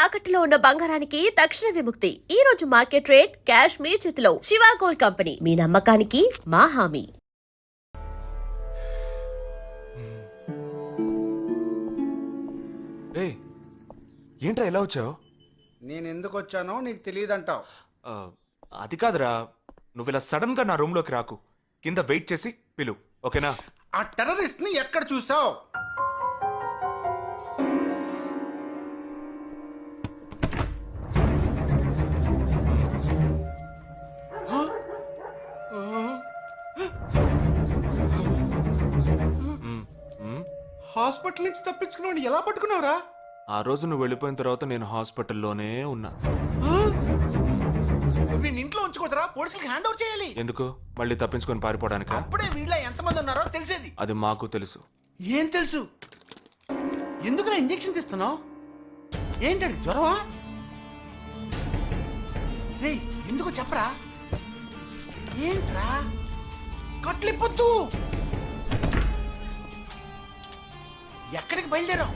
తాకట్టులో ఉన్న బంగారానికి తక్షణ విముక్తి. ఈ రోజు మార్కెట్ రేట్ క్యాష్ మీ చేతిలో. శివ గోల్డ్ కంపెనీ, మీ నమ్మకానికి మా హామీ. ఏంట్రా ఎలా వచ్చావు? నేను ఎందుకు వచ్చానో నీకు తెలియదంటావు. అది కాదురా, నువ్వు ఇలా సడన్ గా నా రూమ్ లోకి రాకు. కింద వెయిట్ చేసి పిలు, ఓకేనా? ఆ టెర్రరిస్ట్ ని ఎక్కడ చూసావు? హాస్పిటల్ నుంచి తప్పించుకున్నావు, ఎలా పట్టుకున్నావురా? ఆ రోజు నువ్వు వెళ్ళిపోయిన తర్వాత నేను హాస్పిటల్లోనే ఉన్నా. వీడిని ఇంట్లో ఉంచుకోదరా, పోలీసులకు హ్యాండ్ ఓవర్ చేయాలి. ఎందుకు? మళ్ళీ తప్పించుకొని పారిపోవడానికి? అప్పుడే వీళ్ళ ఎంతమంది ఉన్నారో తెలిసేది. అది మాకు తెలుసు. ఏం తెలుసు? ఎందుకురా ఇంజెక్షన్ తీస్తున్నావు? ఏంటండి, జ్వరమా? రేయ్, ఎందుకు చెప్పరా? ఏంట్రా కట్లిప్పొద్దు. ఎక్కడికి బయలుదేరావు?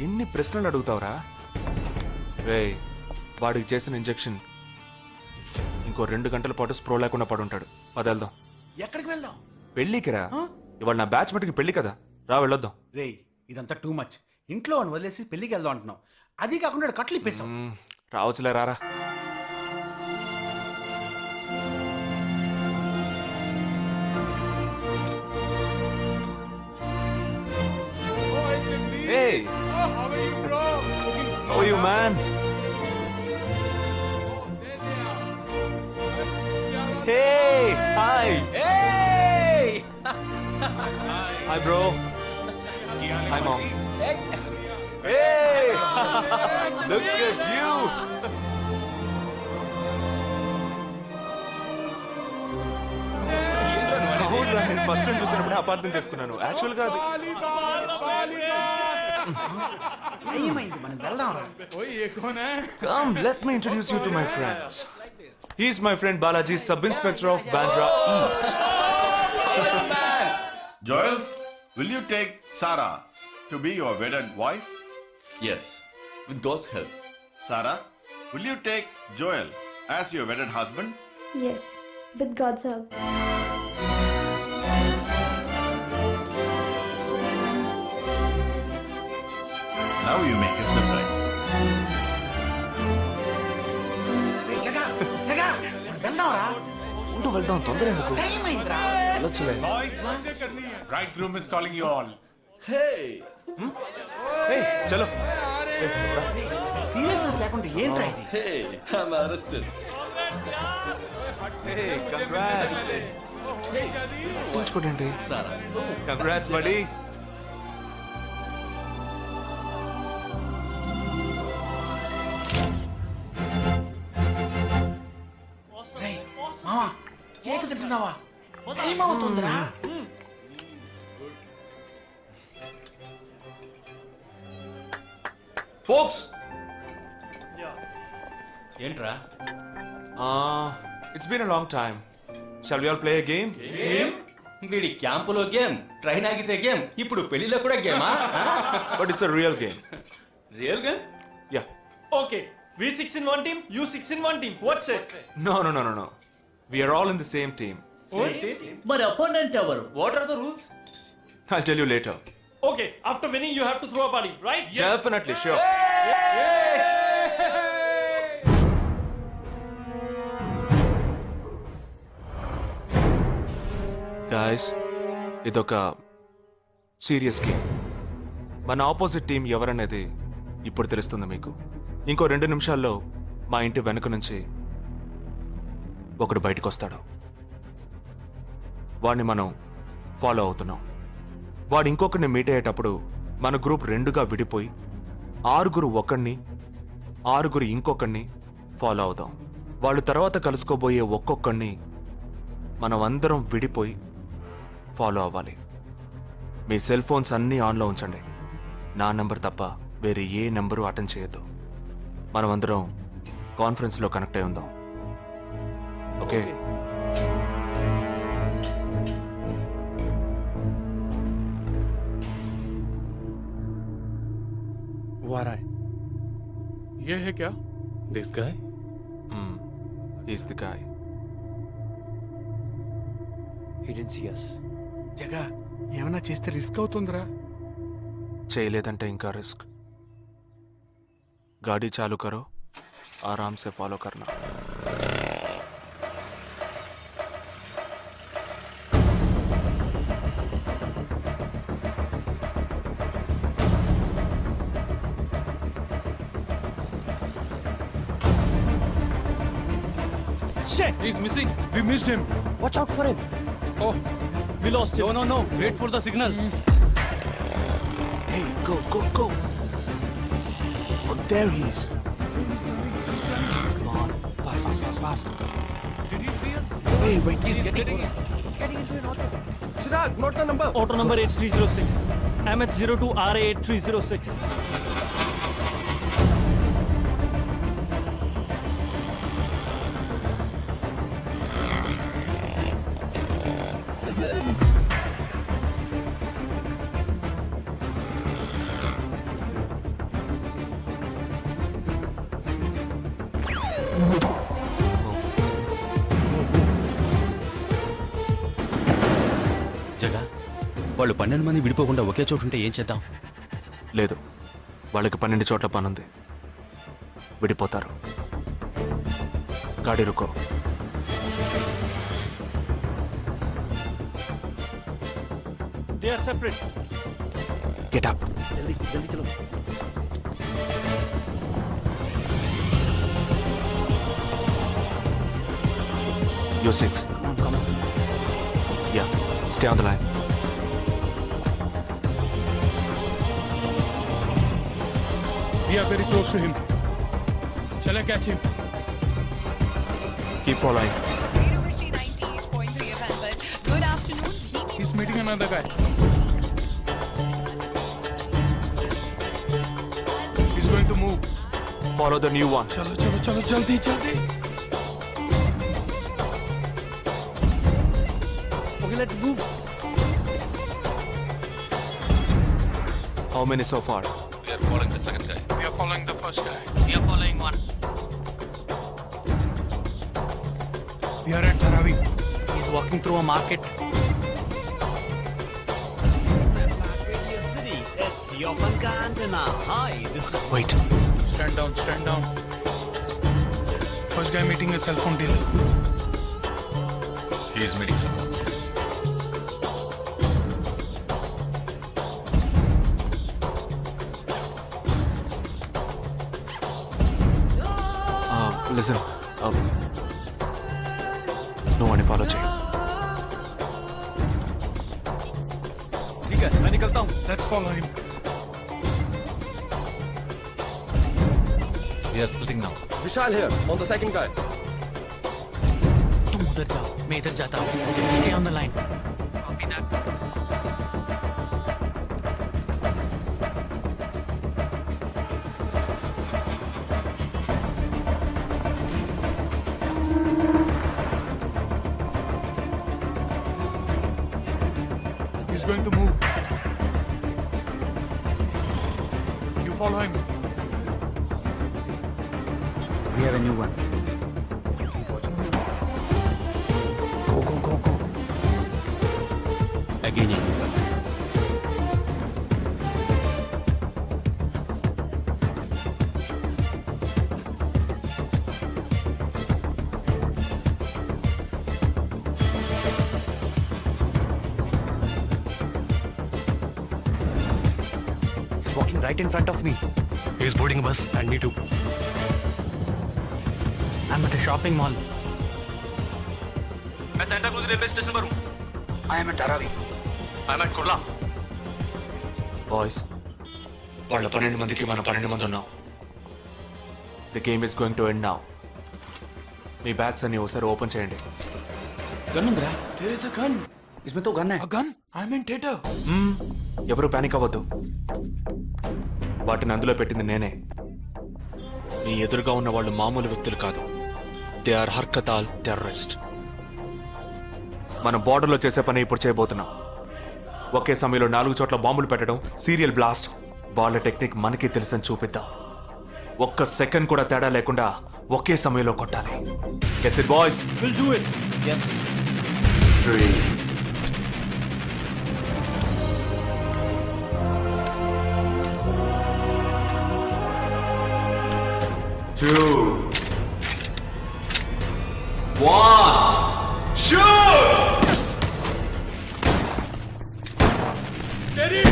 ఎన్ని ప్రశ్నలు అడుగుతావురా? రేయ్, వాడికి చేసిన ఇంజెక్షన్ ఇంకో 2 గంటల పాటు స్ప్రో లేకుండా పడుంటాడు. పదేళ్దాం. ఎక్కడికి వెళ్దాం? పెళ్ళికి రా. ఇవాళ నా బ్యాచ్ మటుకి పెళ్లి కదా, రా వెళ్ళొద్దాం. రేయ్, ఇదంతా టూ మచ్. ఇంట్లో అని వదిలేసి పెళ్లికి వెళ్దాం అంటున్నావు. అది కాకుండా కట్లు ఇప్పేసావు. రావచ్చులే, రారా. Hey! How are you, bro? How are you, man? Hey! Hi! Hey! Hi, bro. Hi, mom. Hey! Look at you! అవునురా, నేను ఫస్ట్ టైం చూసినప్పుడే అపార్థం చేసుకున్నాను. యాక్చువల్ గా అది ఏమైంది, మనం వెళ్దాంరా. ओए ये कौन है? Come, let me introduce you to my friends. He's my friend Balaji, Sub-Inspector of Bandra East. Joel, will you take Sarah to be your wedded wife? Yes, with God's help. Sarah, will you take Joel as your wedded husband? Yes, with God's help. Now you may kiss the bride. రేయ్, జగా జగా, మనం వెళ్దాంరా. ఉంటూ వెళ్దాం, తొందర ఎందుకు? Time అయిందిరా. వెళ్ళొచ్చులే. Boys, bridegroom is calling you all. Hey! Hey, చలో. Seriousness లేకుండా ఏంట్రా ఇది? Hey! I'm arrested. Hey, congrats. ఉంచుకోండి. Sarah. Congrats, buddy. రేయ్, మావా, కేక్ తింటున్నావా? టైం అవుతుందిరా. Folks, ఏంట్రా? it's been a long time. Shall we all play a game? వీడి క్యాంపులో గేమ్, ట్రైన్ ఆగితే గేమ్, ఇప్పుడు పెళ్లిలో కూడా గేమా? But it's a real game. Real game? Yeah. Okay, we 6 in one team, you 6 in one team. What's it? No. We are all in the same team. మరి opponent ఎవరు? What are the rules? I'll tell you later. Okay, after winning you have to throw a party, right? Definitely, sure. Guys, ఇదొక serious game. మన opposite team ఎవరనేది ఇప్పుడు తెలుస్తుంది మీకు. ఇంకో 2 నిమిషాల్లో మా ఇంటి వెనుక నుంచి ఒకడు బయటకు వస్తాడు. వాడిని మనం ఫాలో అవుతున్నాం. వాడు ఇంకొకరిని మీట్ అయ్యేటప్పుడు మన గ్రూప్ 2గా విడిపోయి 6 ఒకడిని 6 ఇంకొకరిని ఫాలో అవుతాం. వాళ్ళు తర్వాత కలుసుకోబోయే ఒక్కొక్కడిని మనం అందరం విడిపోయి ఫాలో అవ్వాలి. మీ సెల్ ఫోన్స్ అన్నీ ఆన్లో ఉంచండి. నా నెంబర్ తప్ప వేరే ఏ నెంబరు అటెండ్ చేయొద్దు. మనం అందరం కాన్ఫరెన్స్లో కనెక్ట్ అయి ఉందాం. ఓకే? What I? ये है क्या? This guy? Is the guy. He didn't see us. జగా ఏమైనా చేస్తే రిస్క్ అవుతుందిరా. చేయలేదంటే ఇంకా రిస్క్. गाड़ी चालू करो, आराम से फॉलो करना. Shit! He's missing. We missed him. Watch out for him. Oh, We lost him. No. Wait for the signal. Hey, go. Oh, there he is. Come on, fast. Did you see us? Hey, wait, He's getting into an auto. Chirag, not the number. Auto number 8306. MH02 RA 8306. జగా వాళ్ళు 12 మంది విడిపోకుండా ఒకే చోటు ఉంటే ఏం చేద్దాం? లేదు, వాళ్ళకి 12 చోట్ల పనుంది. విడిపోతారు. గాడి రుకో. They are separate. Get up. जल्दी चलो. You 6. Come on. Yeah, stay on the line. we are very close to him. Shall I catch him? Keep following. University 98.3 FM, but good afternoon. He's meeting another guy. He's going to move. Follow the new one. चलो जल्दी. Okay, let's move. How many so far? We are following the second guy. We are following the first guy. We are following one. We are at Dharavi. He's walking through a market. City. It's your Pankantana. Hi, this is Wait. Stand down. First guy meeting a cell phone dealer. he is meeting someone. Listen. No one follow check. ठीक है, मैं निकलता हूँ. Let's follow him. We are splitting now. Vishal here on the second guy. तुम उधर जाओ, मैं इधर जाता हूँ. Stay on the line. Copy that. He's going to move. You follow him. We have a new one. Go. Again, He's walking right in front of me. He is boarding a bus and me too. I'm at a shopping mall. मैं Santa cruise railway station पर हूँ. I am at Dharavi. I am at Kurla. Boys, వాళ్ళ 12 మందికి మనం 12 మంది ఉన్నాం. The game is going to end now. Me bags అన్ని ఒకసారి ఓపెన్ చేయండి. గన్ ఉందిరా? There is a gun. इसमें तो गन है. A gun? I'm in theater. ఎవరు పానిక్ అవ్వద్దు. వాటిని అందులో పెట్టింది నేనే. మీ ఎదురుగా ఉన్న వాళ్ళు మామూలు వ్యక్తులు కాదు. They are Harkatul terrorist. మనం బార్డర్లో చేసే పని ఇప్పుడు చేయబోతున్నాం. ఒకే సమయంలో 4 చోట్ల బాంబులు పెట్టడం, సీరియల్ బ్లాస్ట్. వాళ్ళ టెక్నిక్ మనకి తెలుసని చూపిద్దాం. ఒక్క సెకండ్ కూడా తేడా లేకుండా ఒకే సమయంలో కొట్టాలి. Gets it boys? We'll do it. Yes. 3 2 1 shoot! Steady!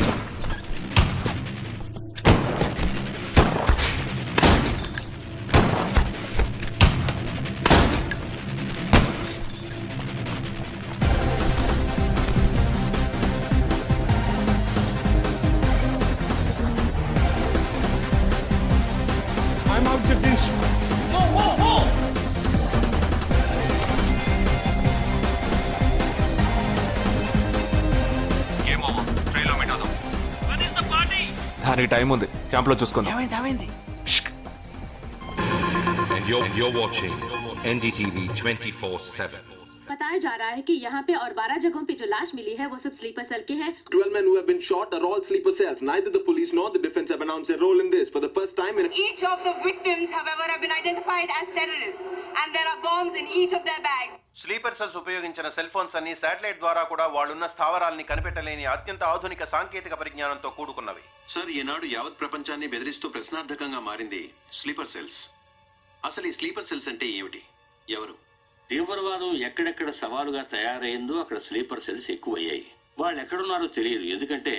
I'm out, Jagdish. Go, go, go! Game over. ట్రైలో మీట్ అవుదాం. దానికి టైం ఉంది. క్యాంప్లో చూసుకుందాం. ఏమైంది And you're watching NDTV 24/7. बताया जा रहा है कि यहाँ पे और 12 जगहों पे जो लाश मिली है वो सब स्लीपर सेल के हैं. 12 men who have been shot are all sleeper cells. Neither the police nor the defense have announced their role in this. For the first time in Each of the victims, however, have been identified as terrorists, and there are bombs in each of their bags. Sleeper cells ఉపయోగించిన cell phones అన్ని satellite ద్వారా కూడా వాళ్ళున్న స్థావరాల్ని కనిపెట్టలేని అత్యంత ఆధునిక సాంకేతిక పరిజ్ఞానంతో కూడుకున్నవి. Sir, ఈనాడు యావత్ ప్రపంచాన్ని బెదిరిస్తూ ప్రశ్నార్థకంగా మారింది స్లీపర్ సెల్స్. అసలు ఈ స్లీపర్ సెల్స్ అంటే ఏమిటి? ఎవరు? తీవ్రవాదం ఎక్కడెక్కడ సవాలుగా తయారైందో అక్కడ స్లీపర్ సెల్స్ ఎక్కువయ్యాయి. వాళ్ళు ఎక్కడున్నారో తెలియదు. ఎందుకంటే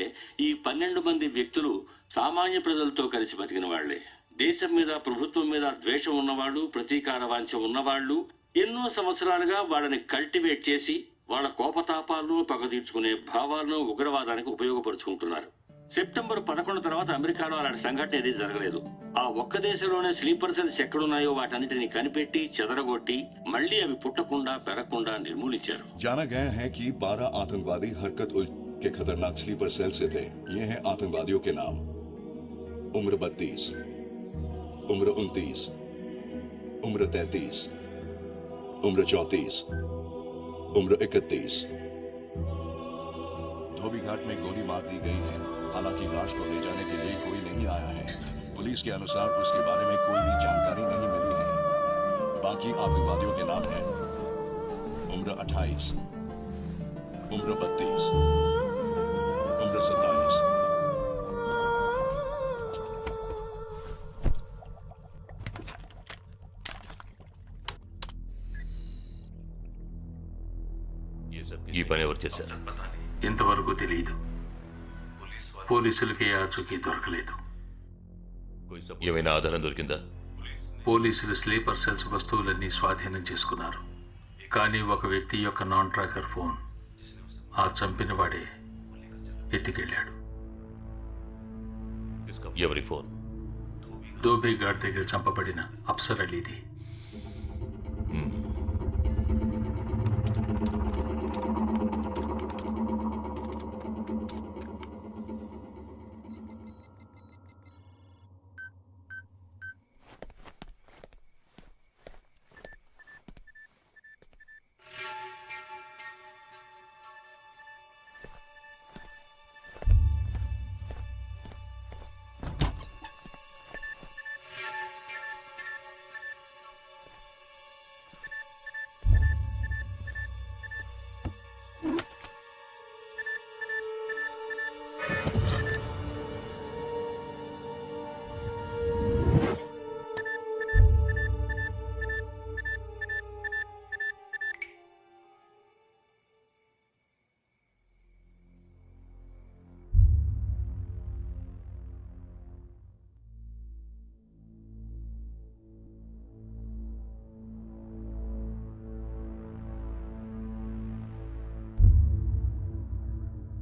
ఈ 12 మంది వ్యక్తులు సామాన్య ప్రజలతో కలిసి బతికిన వాళ్లే. దేశం మీద, ప్రభుత్వం మీద ద్వేషం ఉన్నవాళ్ళు, ప్రతీకార వాంఛ ఉన్నవాళ్ళు ఎన్నో సంవత్సరాలుగా వాళ్ళని కల్టివేట్ చేసి వాళ్ళ కోపతాపాలను, పగ తీర్చుకునే భావాలను ఉగ్రవాదానికి ఉపయోగపరుచుకుంటున్నారు. సెప్టెంబర్ 11 తర్వాత అమెరికాలో అలాంటి సంఘటన ఏది జరగలేదు. ఆ ఒక్క దేశంలోనే స్లీపర్ సెల్స్ ఎక్కడున్నాయో వాటన్నిటిని కనిపెట్టి చెదరగొట్టి మళ్లీ అవి పుట్టకుండా పెరగకుండా నిర్మూలించారు. जाना गया है कि 12 आतंकवादी हरकत उल के खतरनाक स्लीपर सेल से थे. ये हैं आतंकवादियों के नाम: उम्र 32, उम्र 29, उम्र 33, उम्र 34, उम्र 31. धोबी घाट में गोली मार दी गई है. हालांकि लाश को ले जाने के लिए कोई नहीं आया है. पुलिस के अनुसार उसके बारे में कोई भी जानकारी नहीं मिली है. बाकी आतंकवादियों के नाम हैं: उम्र 28, उम्र 32, उम्र 27. ఈ పని ఎవరు చేశారు? ఇంతవరకు తెలియదు. పోలీసులకి ఆచూకీ దొరకలేదు. ఏమైనా ఆధారం దొరికిందా? పోలీసులు స్లీపర్ సెల్స్ వస్తువులన్నీ స్వాధీనం చేసుకున్నారు. కానీ ఒక వ్యక్తి యొక్క నాన్ ట్రాకర్ ఫోన్ ఆ చంపిన వాడే ఎత్తికెళ్ళాడు. ఎవరి ఫోన్? దోబీ ఘాట్ దగ్గర చంపబడిన Afsar అలీది.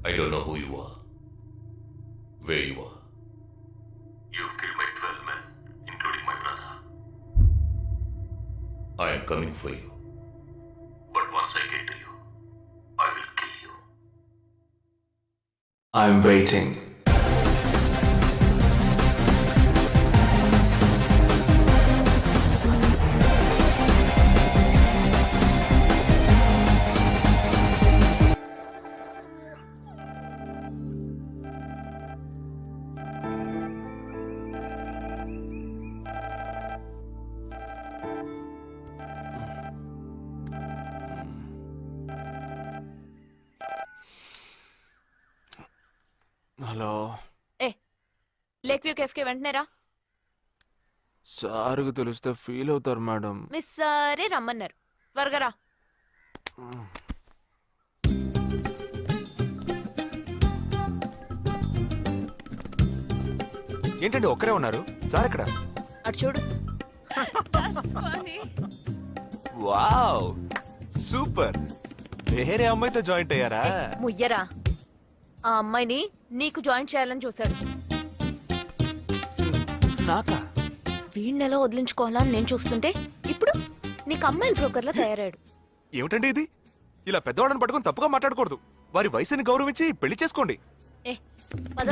I don't know who you are, where you are. You've killed my 12 men, including my brother. I am coming for you. But once I get to you, I will kill you. I'm waiting. Hello ఏ lake view కేఫ్కి వెంటనే రా. సార్కి తెలిస్తే feel అవుతారు madam. Miss సరే రమ్మన్నారు, త్వరగా రా. ఏంటండి ఒక్కరే ఉన్నారు? సార్ ఎక్కడ? అటు చూడు. Wow super. వేరే అమ్మాయితో జాయింట్ అయ్యారా? ముయ్యరా, ఆ అమ్మాయిని నీకు జాయిన్ చేయాలని చూశాడు. నాకా? వీణ్ణెలా వదిలించుకోవాలని నేను చూస్తుంటే ఇప్పుడు నీకు అమ్మాయిల బ్రోకర్లా తయారాడు. ఏమిటండి ఇది? ఇలా పెద్దవాళ్ళని పట్టుకొని తప్పుగా మాట్లాడకూడదు. వారి వయసుని గౌరవించి పెళ్లి చేసుకోండి. ఏ పద.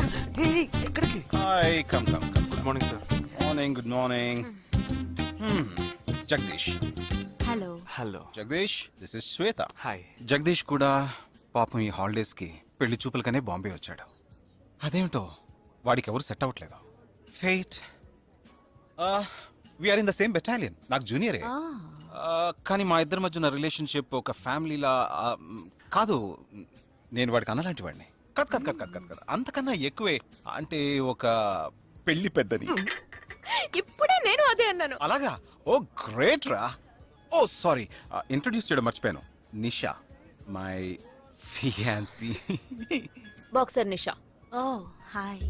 ఎక్కడికి? Hi come come come. Good morning sir. Morning, good morning. Jagadish. Hello. Hello Jagadish, this is Shweta. Hi. Jagadish కూడా పాపం ఈ హాలిడేస్కి పెళ్లి చూపులకనే బాంబే వచ్చాడు. అదేమిటో వాడికి ఎవరు సెట్ అవ్వట్లేదు. ఫెయిట్. We are in the same battalion. నాకు జూనియరే. కానీ మా ఇద్దరి మధ్య ఉన్న రిలేషన్షిప్ ఒక ఫ్యామిలీలా కాదు. నేను వాడికి అన్నలాంటి వాడిని కాదు కాదు కాదు కాదు కాదు, అంతకన్నా ఎక్కువే. అంటే ఒక పెళ్లి పెద్దని. ఇప్పుడే నేను అదే అన్నాను. అలాగా? ఓ గ్రేట్ రా. ఓ సారీ, ఇంట్రొడ్యూస్ చేయడం మర్చిపోయాను. Nisha, my fiancee. Boxer Nisha. Oh hi.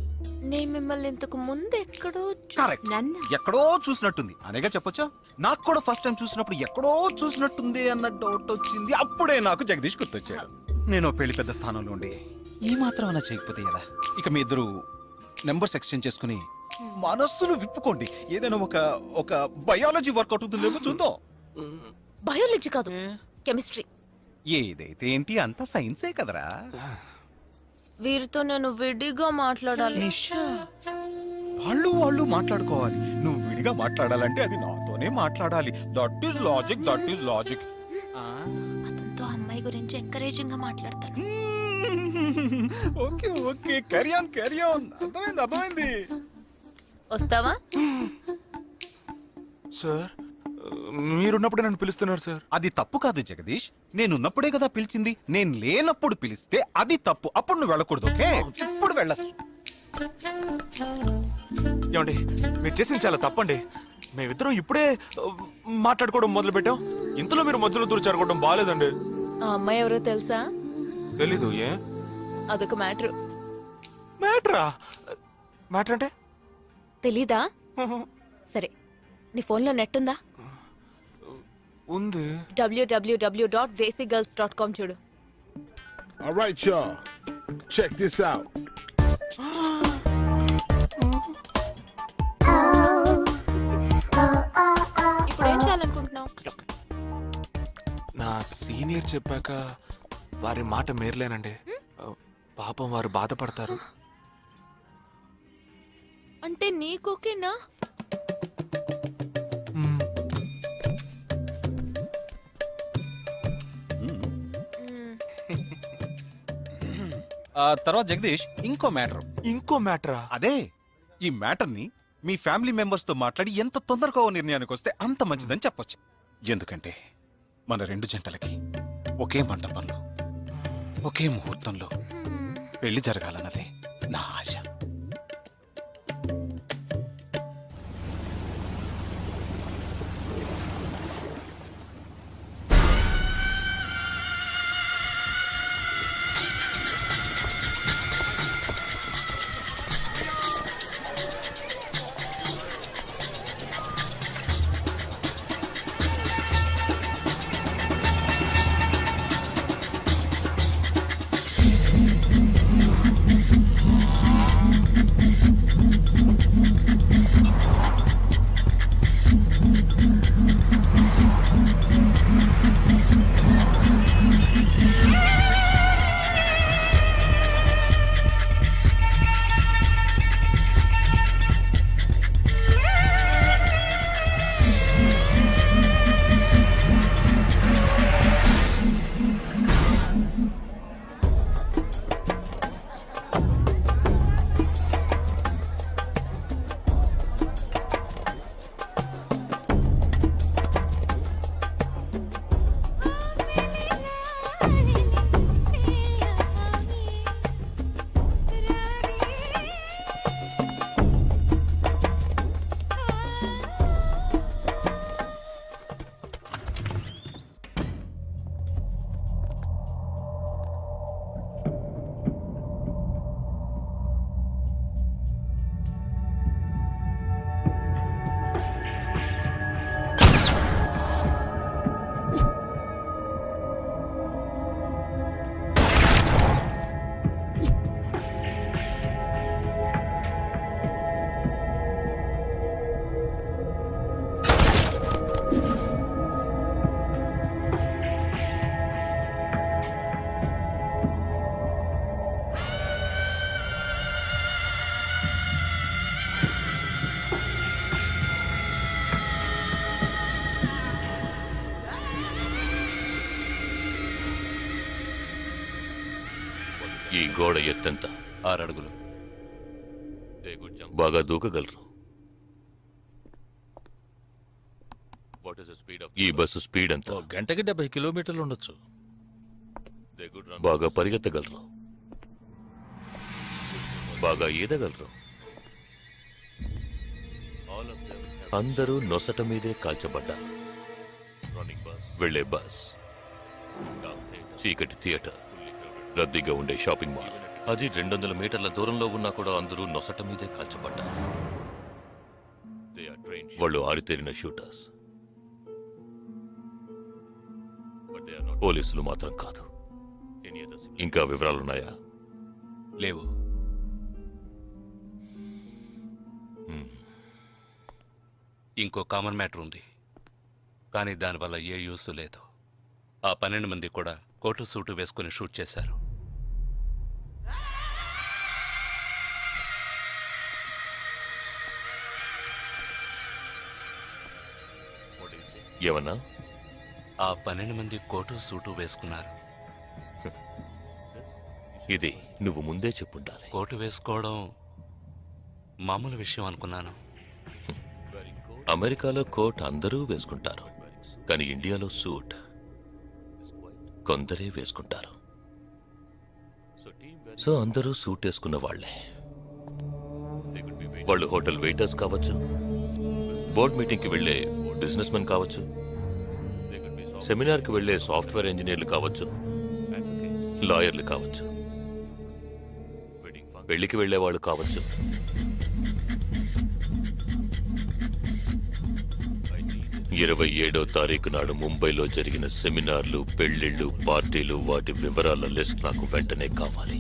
నేను మిమ్మల్ని ఇంతకు ముందు ఎక్కడో కరెక్ట్. నన్ను ఎక్కడో చూసినట్టుంది అనేగా చెప్పొచ్చా? నాకు కూడా ఫస్ట్ టైం చూసినప్పుడు ఎక్కడో చూసినట్టుంది అన్న డౌట్ వచ్చింది. అప్పుడే నాకు జగదీష్ గుర్తొచ్చాడు. నేను పెళ్లి పెద్ద స్థానంలో ఉండి ఈ మాత్రం అలా చేయకపోతే ఎలా? ఇక మీ ఇద్దరు నెంబర్స్ ఎక్స్చేంజ్ చేసుకుని మనస్సులు విప్పుకోండి. ఏదైనా ఒక బయాలజీ వర్కౌట్ అవుతుందేమో చూద్దాం. బయాలజీ కాదు, కెమిస్ట్రీ. ఏదైతే ఏంటి, అంతా సైన్సే కదరా. వీరితో నేను విడిగా మాట్లాడాలి. వాళ్ళు మాట్లాడుకోవాలి. నువ్వు విడిగా మాట్లాడాలంటే అది నాతోనే మాట్లాడాలి. That is logic, that is logic. అతనితో అమ్మాయి గురించి ఎంకరేజింగ్ గా మాట్లాడతాను. Okay okay, carry on carry on. అర్థమైంది. వస్తావా? సార్ మీరున్నప్పుడే నన్ను పిలుస్తున్నారు సార్. అది తప్పు కాదు జగదీష్. నేనున్నప్పుడే కదా పిలిచింది. నేను లేనప్పుడు పిలిస్తే అది తప్పు. అప్పుడు నువ్వు వెళ్ళకూడదు. ఓకే, ఇప్పుడు వెళ్ళచ్చు. ఏమండి మీరు చేసింది చాలా తప్పండి. మేమిద్దరం ఇప్పుడే మాట్లాడుకోవడం మొదలు పెట్టాం. ఇంతలో మీరు మధ్యలో దూరం బాగాలేదండి. ఆ అమ్మాయి ఎవరో తెలుసా? తెలీదు. ఏ అదొక మ్యాటర్. మ్యాటరా? మ్యాటర్ అంటే? తెలీదా? సరే, నీ ఫోన్లో నెట్ ఉందా? ఉంది. www.desicgirls.com చూడు. All right, y'all. Check this out. ఇప్పుడు ఏం చేయాలనుకుంటున్నావు? నా సీనియర్ చెప్పాక వారి మాట మేరలేనండి. పాపం వారు బాధపడతారు. అంటే నీకోకేనా? తర్వాత జగదీష్, ఇంకో మ్యాటరా? అదే, ఈ మ్యాటర్ ని మీ ఫ్యామిలీ మెంబర్స్ తో మాట్లాడి ఎంత తొందరగా ఓ నిర్ణయానికి వస్తే అంత మంచిదని చెప్పొచ్చు. ఎందుకంటే మన రెండు జంటలకి ఒకే మండపంలో ఒకే ముహూర్తంలో పెళ్లి జరగాలన్నదే నా ఆశ. ఈ గోడ ఎత్తెంత? 6 అడుగులు. బాగా దూకగలరు. ఈ బస్సు స్పీడ్ ఎంత? గంటకి 70 కిలోమీటర్లు ఉండొచ్చు. బాగా పరిగెత్తగలరు. బాగా ఈదగలరు. అందరూ నొసట మీదే కాల్చబడ్డారు. వెళ్లే బస్, చీకటి థియేటర్, రద్దీగా ఉండే షాపింగ్ మాల్, అది 200 మీటర్ల దూరంలో ఉన్నా కూడా అందరూ నొసట మీదే కాల్చబడ్డారు. వాళ్ళు ఆరితేరిన షూటర్స్. పోలీసులు మాత్రం కాదు. ఇంకా వివరాలున్నాయా? లేవు. ఇంకో కామన్ మ్యాటర్ ఉంది, కానీ దానివల్ల ఏ యూస్ లేదు. ఆ 12 మంది కూడా కోటు సూటు వేసుకుని షూట్ చేశారు. ఏమన్నా? ఆ 12 మంది కోటు సూటు వేసుకున్నారు. ఇది నువ్వు ముందే చెప్పుండాలి. కోటు వేసుకోవడం మామూలు విషయం అనుకున్నాను. అమెరికాలో కోట్ అందరూ వేసుకుంటారు, కానీ ఇండియాలో సూట్ కొందరే వేసుకుంటారు. సో అందరూ సూట్ వేసుకున్న వాళ్లే. వాళ్ళు హోటల్ వెయిటర్స్ కావచ్చు, బోర్డ్ మీటింగ్కి వెళ్లే బిజినెస్ మెన్ కావచ్చు, సెమినార్కి వెళ్లే సాఫ్ట్వేర్ ఇంజనీర్లు కావచ్చు, లాయర్లు కావచ్చు, పెళ్లికి వెళ్లే వాళ్ళు కావచ్చు. 27వ తారీఖు నాడు ముంబైలో జరిగిన సెమినార్లు, పెళ్లిళ్లు, పార్టీలు, వాటి వివరాల లిస్ట్ నాకు వెంటనే కావాలి.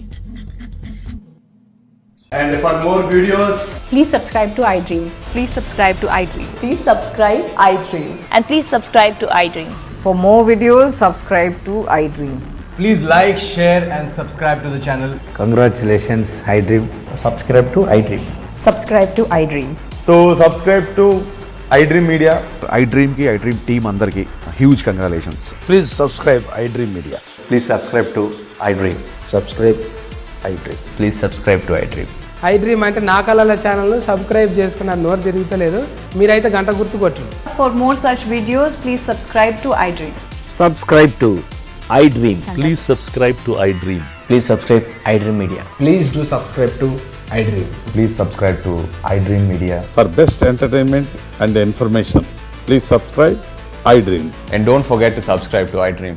And for more videos, Please subscribe to iDream. Please subscribe to iDream. Please subscribe iDream. And please subscribe to iDream. For more videos, subscribe to iDream. please like, share and subscribe to the channel. Congratulations, iDream. Subscribe to iDream. Subscribe to iDream. So subscribe to iDream Media. iDream ki iDream team andarki huge congratulations. Please subscribe iDream Media. Please subscribe to iDream. Subscribe iDream. Please subscribe to iDream. iDream అంటే నా కళల channel subscribe చేసుకున్నారు, నోరు తిరుగుతలేదు. మీరైతే గంట గుర్తు కొట్టండి. For more such videos, please subscribe to iDream. Subscribe to iDream. Please subscribe to iDream. Please subscribe iDream Media. Please do subscribe to iDream. Please subscribe to iDream Media. For best entertainment and information, please subscribe iDream. And don't forget to subscribe to iDream.